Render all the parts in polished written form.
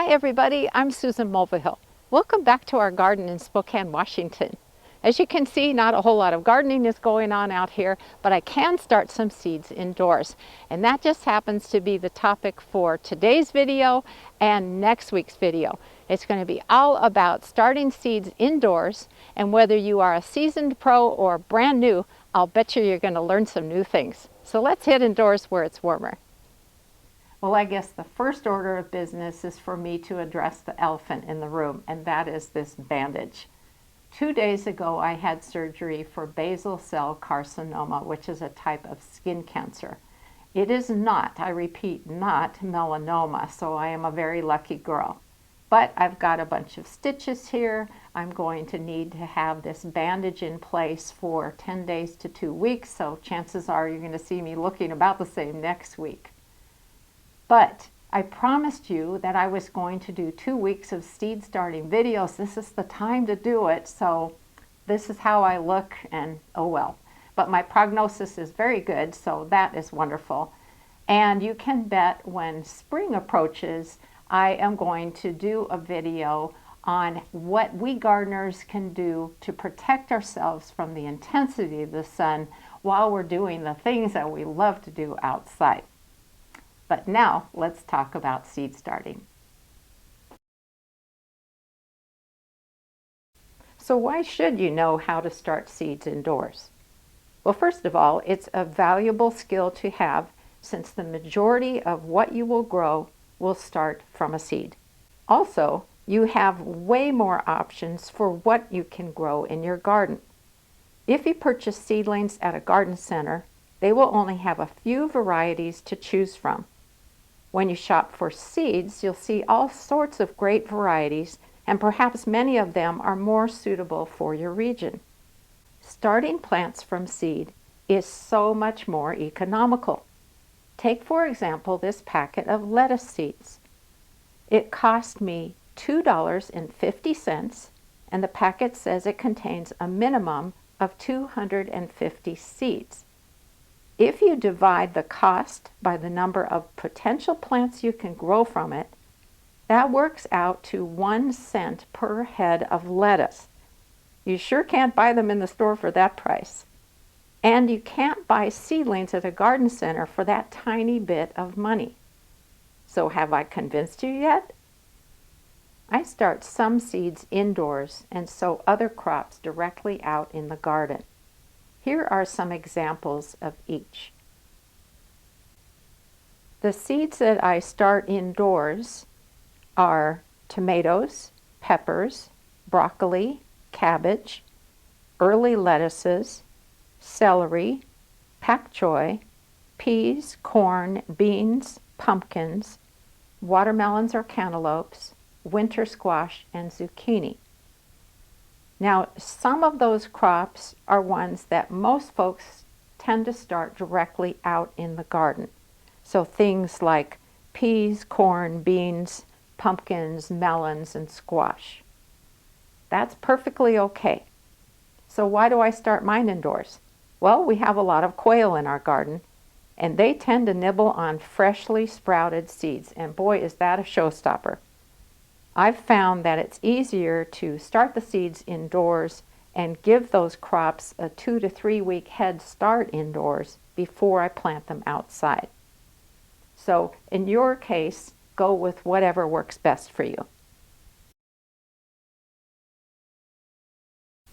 everybody, I'm Susan Mulvihill. Welcome back to our garden in Spokane, Washington. As you can see, not a whole lot of gardening is going on out here, but I can start some seeds indoors. And that just happens to be the topic for today's video and next week's video. It's going to be all about starting seeds indoors, and whether you are a seasoned pro or brand new, I'll bet you're going to learn some new things. So let's head indoors where it's warmer. Well, I guess the first order of business is for me to address the elephant in the room, and that is this bandage. 2 days ago, I had surgery for basal cell carcinoma, which is a type of skin cancer. It is not, I repeat, not melanoma, so I am a very lucky girl. But I've got a bunch of stitches here. I'm going to need to have this bandage in place for 10 days to 2 weeks, so chances are you're going to see me looking about the same next week. But I promised you that I was going to do 2 weeks of seed starting videos. This is the time to do it, so this is how I look, and oh well. But my prognosis is very good, so that is wonderful. And you can bet when spring approaches, I am going to do a video on what we gardeners can do to protect ourselves from the intensity of the sun while we're doing the things that we love to do outside. But now let's talk about seed starting. So why should you know how to start seeds indoors? Well, first of all, it's a valuable skill to have, since the majority of what you will grow will start from a seed. Also, you have way more options for what you can grow in your garden. If you purchase seedlings at a garden center, they will only have a few varieties to choose from. When you shop for seeds, you'll see all sorts of great varieties, and perhaps many of them are more suitable for your region. Starting plants from seed is so much more economical. Take, for example, this packet of lettuce seeds. It cost me $2.50, and the packet says it contains a minimum of 250 seeds. If you divide the cost by the number of potential plants you can grow from it, that works out to 1 cent per head of lettuce. You sure can't buy them in the store for that price. And you can't buy seedlings at a garden center for that tiny bit of money. So have I convinced you yet? I start some seeds indoors and sow other crops directly out in the garden. Here are some examples of each. The seeds that I start indoors are tomatoes, peppers, broccoli, cabbage, early lettuces, celery, pak choi, peas, corn, beans, pumpkins, watermelons or cantaloupes, winter squash, and zucchini. Now, some of those crops are ones that most folks tend to start directly out in the garden. So things like peas, corn, beans, pumpkins, melons, and squash. That's perfectly okay. So why do I start mine indoors? Well, we have a lot of quail in our garden, and they tend to nibble on freshly sprouted seeds, and boy, is that a showstopper. I've found that it's easier to start the seeds indoors and give those crops a 2 to 3 week head start indoors before I plant them outside. So in your case, go with whatever works best for you.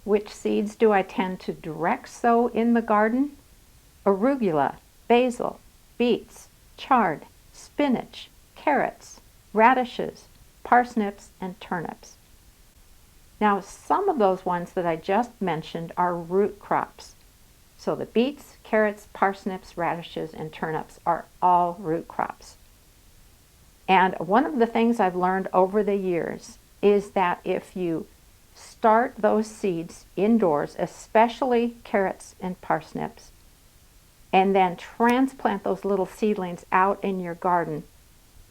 Which seeds do I tend to direct sow in the garden? Arugula, basil, beets, chard, spinach, carrots, radishes, parsnips, and turnips. Now, some of those ones that I just mentioned are root crops. So the beets, carrots, parsnips, radishes, and turnips are all root crops. And one of the things I've learned over the years is that if you start those seeds indoors, especially carrots and parsnips, and then transplant those little seedlings out in your garden,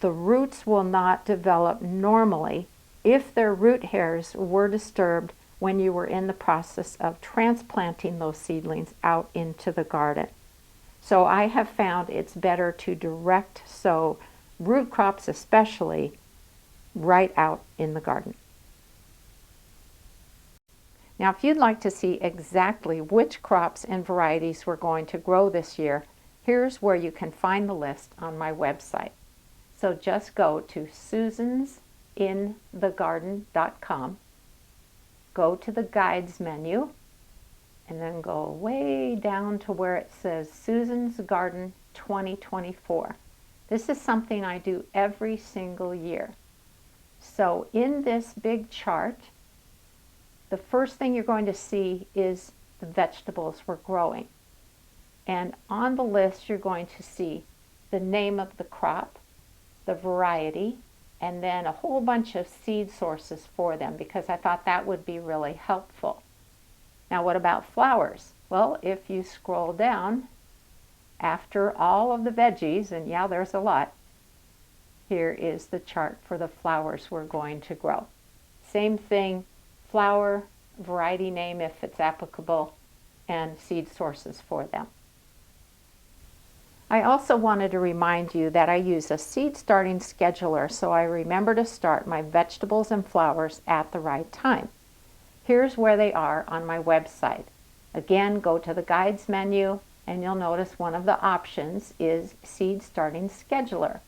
the roots will not develop normally if their root hairs were disturbed when you were in the process of transplanting those seedlings out into the garden. So I have found it's better to direct sow root crops especially right out in the garden. Now, if you'd like to see exactly which crops and varieties we're going to grow this year, here's where you can find the list on my website. So just go to susansinthegarden.com, go to the guides menu, and then go way down to where it says Susan's Garden 2024. This is something I do every single year. So in this big chart, the first thing you're going to see is the vegetables we're growing. And on the list, you're going to see the name of the crop, the variety, and then a whole bunch of seed sources for them, because I thought that would be really helpful. Now, what about flowers? Well, if you scroll down after all of the veggies, and yeah, there's a lot, here is the chart for the flowers we're going to grow. Same thing, flower, variety name if it's applicable, and seed sources for them. I also wanted to remind you that I use a seed starting scheduler so I remember to start my vegetables and flowers at the right time. Here's where they are on my website. Again, go to the guides menu and you'll notice one of the options is seed starting scheduler.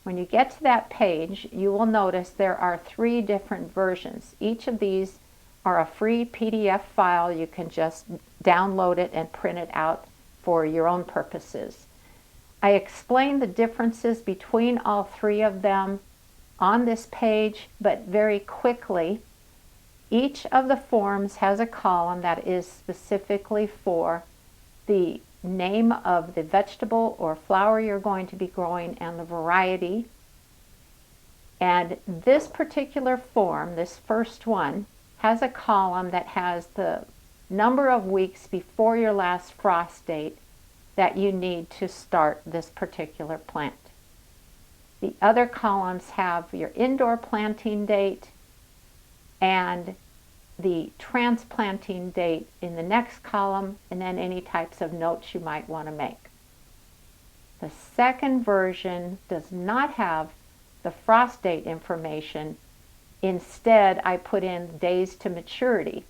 When you get to that page, you will notice there are 3 different versions. Each of these are a free PDF file. You can just download it and print it out for your own purposes. I explain the differences between all 3 of them on this page, but very quickly. Each of the forms has a column that is specifically for the name of the vegetable or flower you're going to be growing and the variety. And this particular form, this first one, has a column that has the number of weeks before your last frost date that you need to start this particular plant. The other columns have your indoor planting date and the transplanting date in the next column, and then any types of notes you might want to make. The second version does not have the frost date information. Instead, I put in days to maturity.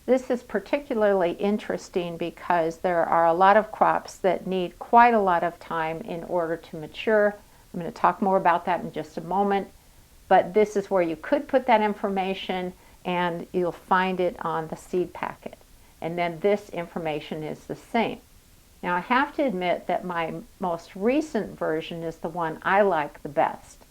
This is particularly interesting because there are a lot of crops that need quite a lot of time in order to mature. I'm going to talk more about that in just a moment, but this is where you could put that information and you'll find it on the seed packet. And then this information is the same. Now, I have to admit that my most recent version is the one I like the best.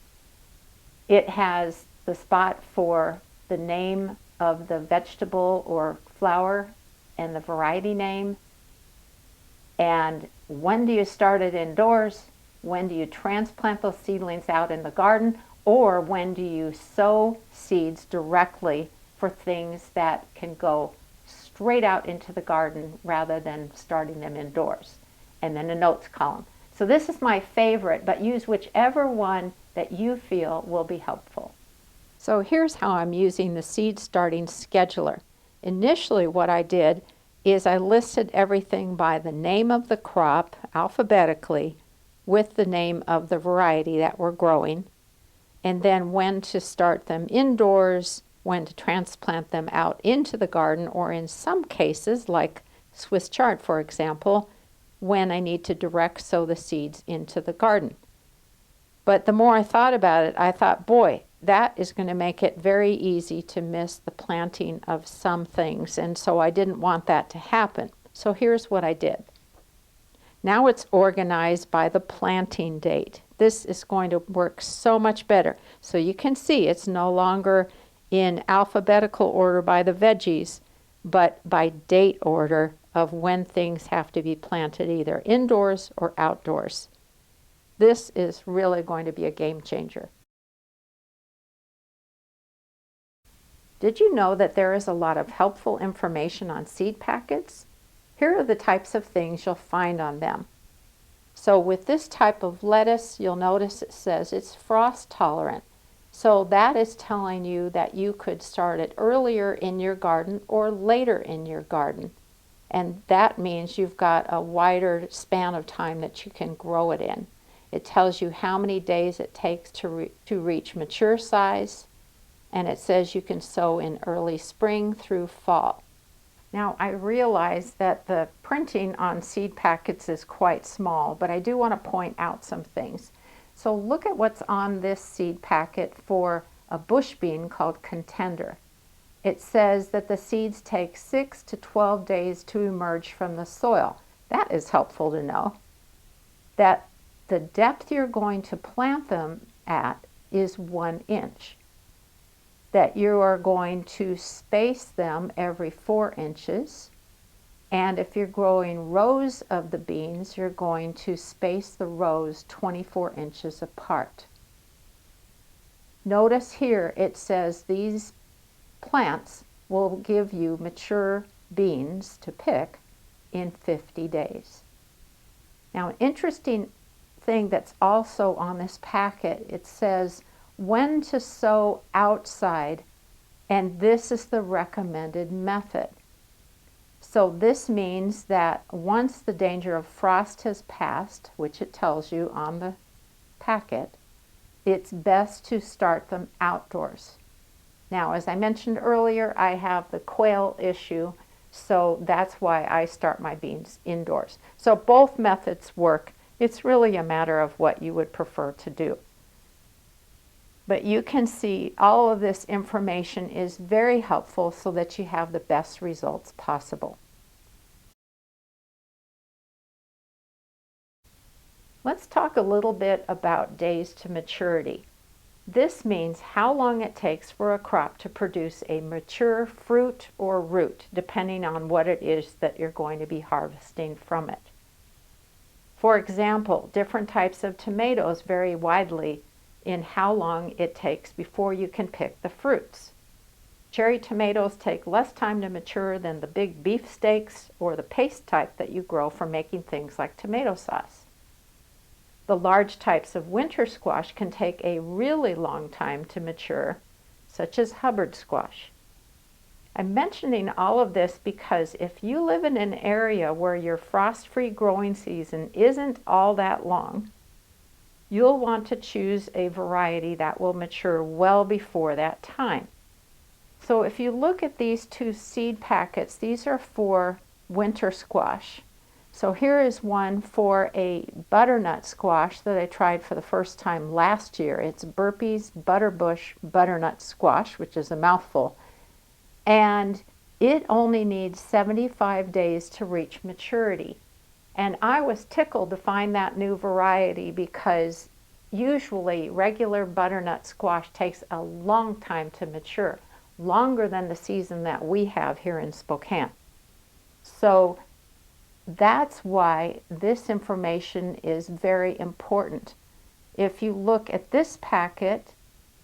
It has the spot for the name of the vegetable or flower and the variety name, and when do you start it indoors, when do you transplant those seedlings out in the garden, or when do you sow seeds directly for things that can go straight out into the garden rather than starting them indoors. And then a notes column. So this is my favorite, but use whichever one that you feel will be helpful. So here's how I'm using the seed starting scheduler. Initially what I did is I listed everything by the name of the crop alphabetically with the name of the variety that we're growing, and then when to start them indoors, when to transplant them out into the garden, or in some cases, like Swiss chard for example, when I need to direct sow the seeds into the garden. But the more I thought about it, I thought, boy, that is going to make it very easy to miss the planting of some things, and so I didn't want that to happen. So here's what I did. Now it's organized by the planting date. This is going to work so much better. So you can see it's no longer in alphabetical order by the veggies, but by date order of when things have to be planted either indoors or outdoors. This is really going to be a game changer. Did you know that there is a lot of helpful information on seed packets? Here are the types of things you'll find on them. So with this type of lettuce, you'll notice it says it's frost tolerant. So that is telling you that you could start it earlier in your garden or later in your garden. And that means you've got a wider span of time that you can grow it in. It tells you how many days it takes to reach mature size, and it says you can sow in early spring through fall. Now, I realize that the printing on seed packets is quite small, but I do want to point out some things. So look at what's on this seed packet for a bush bean called Contender. It says that the seeds take 6 to 12 days to emerge from the soil. That is helpful to know. That the depth you're going to plant them at is 1 inch. That you are going to space them every 4 inches. And if you're growing rows of the beans, you're going to space the rows 24 inches apart. Notice here it says these plants will give you mature beans to pick in 50 days. Now, an interesting thing that's also on this packet, it says when to sow outside, and this is the recommended method. So this means that once the danger of frost has passed, which it tells you on the packet, it's best to start them outdoors. Now, as I mentioned earlier, I have the quail issue, so that's why I start my beans indoors. So both methods work. It's really a matter of what you would prefer to do. But you can see all of this information is very helpful so that you have the best results possible. Let's talk a little bit about days to maturity. This means how long it takes for a crop to produce a mature fruit or root, depending on what it is that you're going to be harvesting from it. For example, different types of tomatoes vary widely in how long it takes before you can pick the fruits. Cherry tomatoes take less time to mature than the big beefsteaks or the paste type that you grow for making things like tomato sauce. The large types of winter squash can take a really long time to mature, such as Hubbard squash. I'm mentioning all of this because if you live in an area where your frost-free growing season isn't all that long, you'll want to choose a variety that will mature well before that time. So if you look at these two seed packets, these are for winter squash. So here is one for a butternut squash that I tried for the first time last year. It's Burpee's Butterbush Butternut Squash, which is a mouthful. And it only needs 75 days to reach maturity. And I was tickled to find that new variety because usually regular butternut squash takes a long time to mature, longer than the season that we have here in Spokane. So that's why this information is very important. If you look at this packet,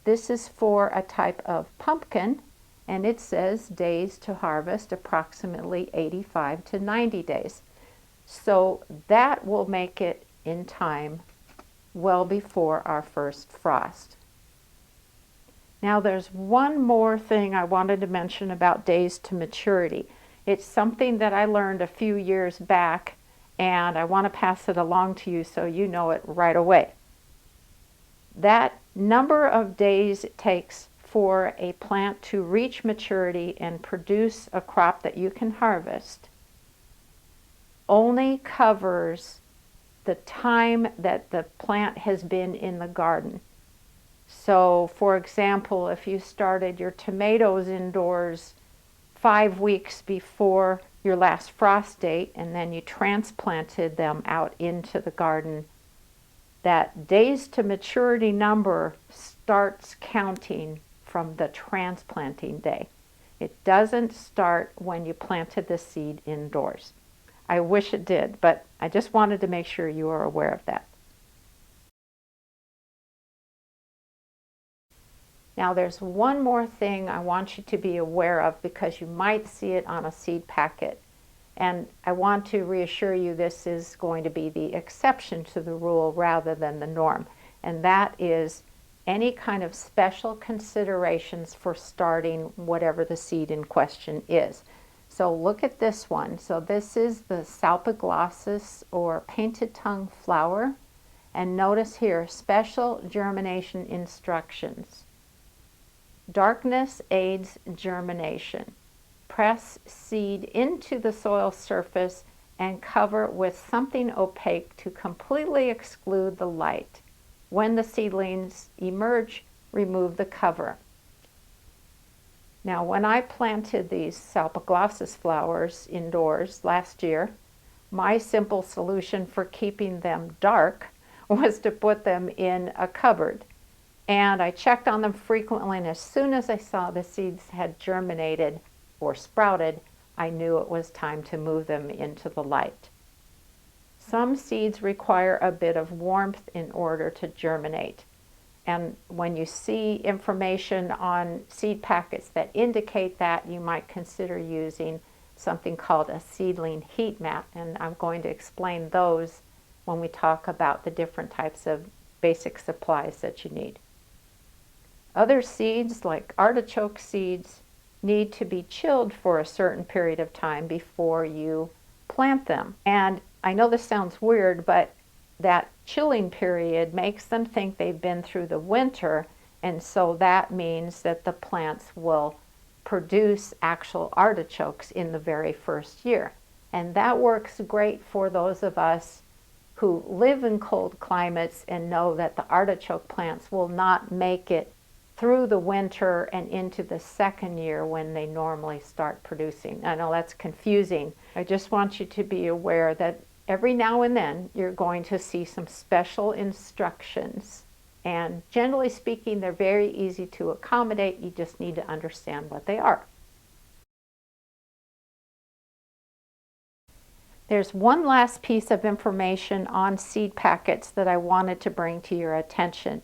this is for a type of pumpkin, and it says days to harvest approximately 85 to 90 days. So that will make it in time well before our first frost. Now there's one more thing I wanted to mention about days to maturity. It's something that I learned a few years back, and I want to pass it along to you so you know it right away. That number of days it takes for a plant to reach maturity and produce a crop that you can harvest only covers the time that the plant has been in the garden. So, for example, if you started your tomatoes indoors 5 weeks before your last frost date and then you transplanted them out into the garden, that days to maturity number starts counting from the transplanting day. It doesn't start when you planted the seed indoors. I wish it did, but I just wanted to make sure you are aware of that. Now there's one more thing I want you to be aware of because you might see it on a seed packet. And I want to reassure you this is going to be the exception to the rule rather than the norm. And that is any kind of special considerations for starting whatever the seed in question is. So look at this one. So this is the Salpiglossis or painted tongue flower. And notice here, special germination instructions. Darkness aids germination. Press seed into the soil surface and cover with something opaque to completely exclude the light. When the seedlings emerge, remove the cover. Now, when I planted these salpoglossus flowers indoors last year, my simple solution for keeping them dark was to put them in a cupboard. And I checked on them frequently, and as soon as I saw the seeds had germinated or sprouted, I knew it was time to move them into the light. Some seeds require a bit of warmth in order to germinate. And when you see information on seed packets that indicate that, you might consider using something called a seedling heat mat. And I'm going to explain those when we talk about the different types of basic supplies that you need. Other seeds, like artichoke seeds, need to be chilled for a certain period of time before you plant them. And I know this sounds weird, but that chilling period makes them think they've been through the winter, and so that means that the plants will produce actual artichokes in the very first year. And that works great for those of us who live in cold climates and know that the artichoke plants will not make it through the winter and into the second year when they normally start producing. I know that's confusing. I just want you to be aware that every now and then you're going to see some special instructions. And generally speaking, they're very easy to accommodate. You just need to understand what they are. There's one last piece of information on seed packets that I wanted to bring to your attention,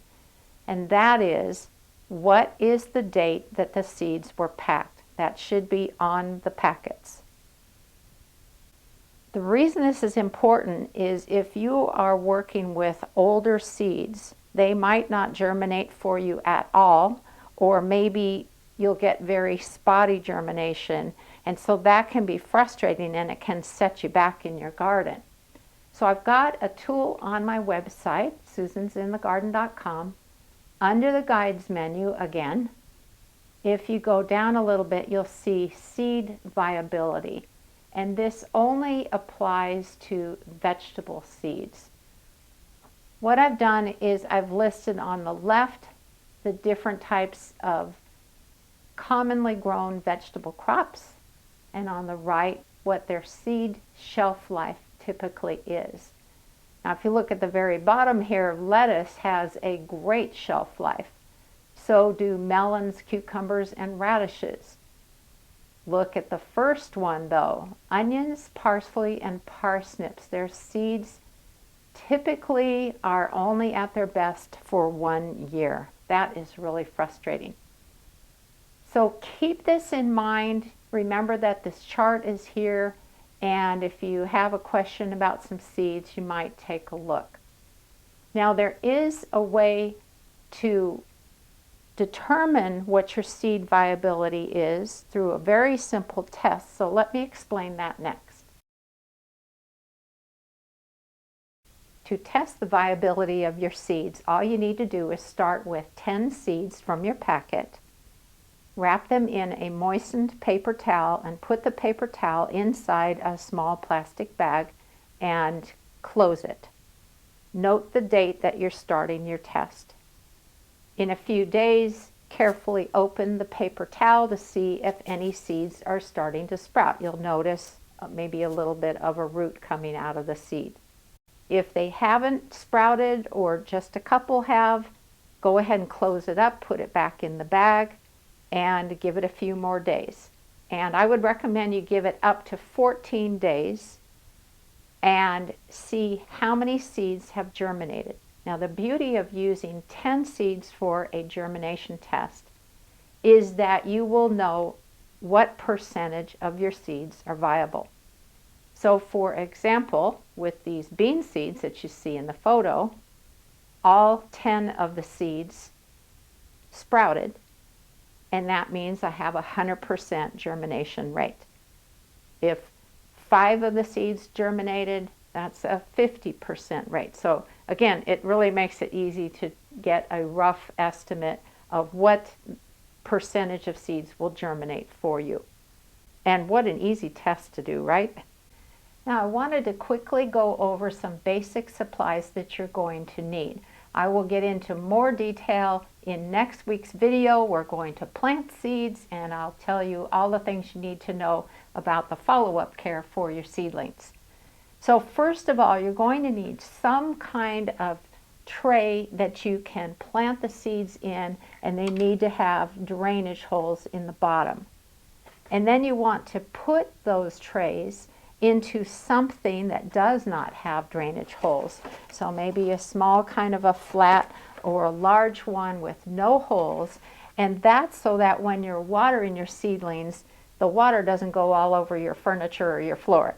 and that is, what is the date that the seeds were packed? That should be on the packets. The reason this is important is if you are working with older seeds, they might not germinate for you at all, or maybe you'll get very spotty germination, and so that can be frustrating and it can set you back in your garden. So I've got a tool on my website, susansinthegarden.com. Under the guides menu again, if you go down a little bit, you'll see seed viability. And this only applies to vegetable seeds. What I've done is I've listed on the left the different types of commonly grown vegetable crops, and on the right what their seed shelf life typically is. Now, if you look at the very bottom here, lettuce has a great shelf life. So do melons, cucumbers, and radishes. Look at the first one though, onions, parsley, and parsnips. Their seeds typically are only at their best for 1 year. That is really frustrating. So keep this in mind. Remember that this chart is here, and if you have a question about some seeds, you might take a look. Now, there is a way to determine what your seed viability is through a very simple test. So let me explain that next. To test the viability of your seeds, all you need to do is start with 10 seeds from your packet, wrap them in a moistened paper towel, and put the paper towel inside a small plastic bag and close it. Note the date that you're starting your test. In a few days, carefully open the paper towel to see if any seeds are starting to sprout. You'll notice maybe a little bit of a root coming out of the seed. If they haven't sprouted or just a couple have, go ahead and close it up, put it back in the bag, and give it a few more days. And I would recommend you give it up to 14 days and see how many seeds have germinated. Now, the beauty of using 10 seeds for a germination test is that you will know what percentage of your seeds are viable. So, for example, with these bean seeds that you see in the photo, all 10 of the seeds sprouted, and that means I have a 100% germination rate. If 5 of the seeds germinated, That's a 50% rate. So again, it really makes it easy to get a rough estimate of what percentage of seeds will germinate for you. And what an easy test to do, right? Now I wanted to quickly go over some basic supplies that you're going to need. I will get into more detail in next week's video. We're going to plant seeds, and I'll tell you all the things you need to know about the follow-up care for your seedlings. So first of all, you're going to need some kind of tray that you can plant the seeds in, and they need to have drainage holes in the bottom. And then you want to put those trays into something that does not have drainage holes. So maybe a small kind of a flat or a large one with no holes. And that's so that when you're watering your seedlings, the water doesn't go all over your furniture or your floor.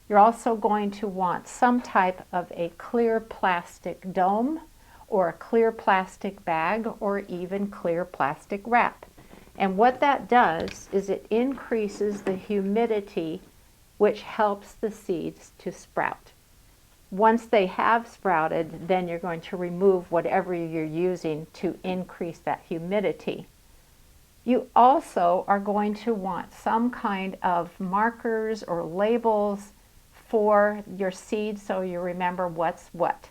You're also going to want some type of a clear plastic dome or a clear plastic bag or even clear plastic wrap. And what that does is it increases the humidity, which helps the seeds to sprout. Once they have sprouted, then you're going to remove whatever you're using to increase that humidity. You also are going to want some kind of markers or labels for your seeds so you remember what's what.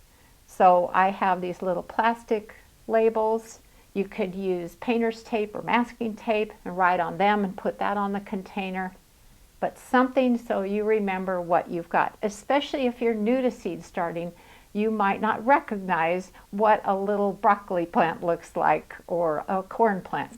So I have these little plastic labels. You could use painter's tape or masking tape and write on them and put that on the container. But something so you remember what you've got. Especially if you're new to seed starting, you might not recognize what a little broccoli plant looks like or a corn plant.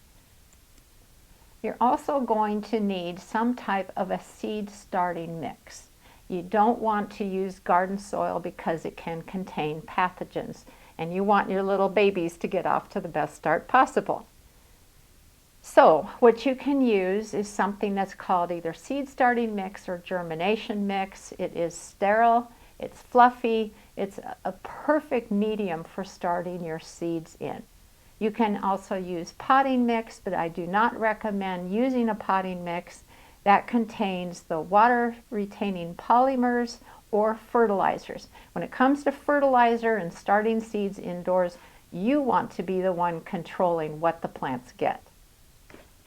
You're also going to need some type of a seed starting mix. You don't want to use garden soil because it can contain pathogens, and you want your little babies to get off to the best start possible. So what you can use is something that's called either seed starting mix or germination mix. It is sterile, it's fluffy, it's a perfect medium for starting your seeds in. You can also use potting mix, but I do not recommend using a potting mix that contains the water retaining polymers or fertilizers. When it comes to fertilizer and starting seeds indoors, you want to be the one controlling what the plants get.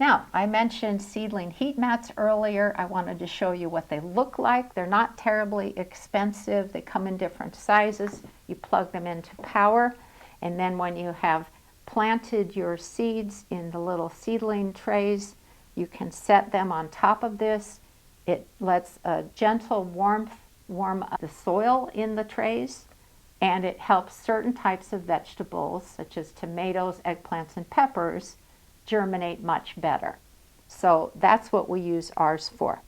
Now, I mentioned seedling heat mats earlier. I wanted to show you what they look like. They're not terribly expensive. They come in different sizes. You plug them into power, and then when you have planted your seeds in the little seedling trays, you can set them on top of this. It lets a gentle warmth warm up the soil in the trays, and it helps certain types of vegetables, such as tomatoes, eggplants, and peppers, germinate much better. So that's what we use ours for.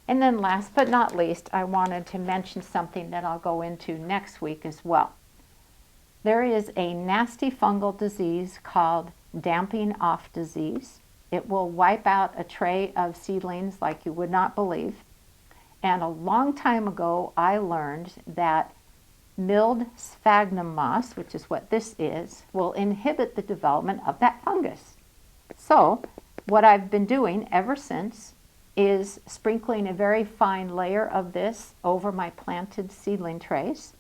And then last but not least, I wanted to mention something that I'll go into next week as well. There is a nasty fungal disease called damping off disease. It will wipe out a tray of seedlings like you would not believe. And a long time ago, I learned that milled sphagnum moss, which is what this is, will inhibit the development of that fungus. So what I've been doing ever since is sprinkling a very fine layer of this over my planted seedling trays.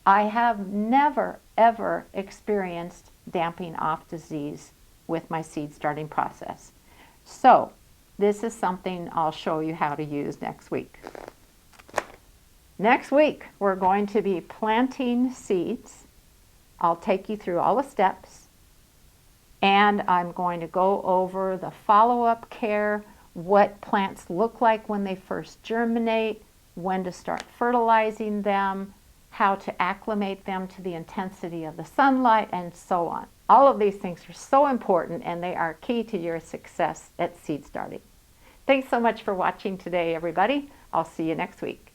I have never, ever experienced damping off disease with my seed starting process. So this is something I'll show you how to use next week. Next week, we're going to be planting seeds. I'll take you through all the steps, and I'm going to go over the follow-up care, what plants look like when they first germinate, when to start fertilizing them, how to acclimate them to the intensity of the sunlight, and so on. All of these things are so important, and they are key to your success at seed starting. Thanks so much for watching today, everybody. I'll see you next week.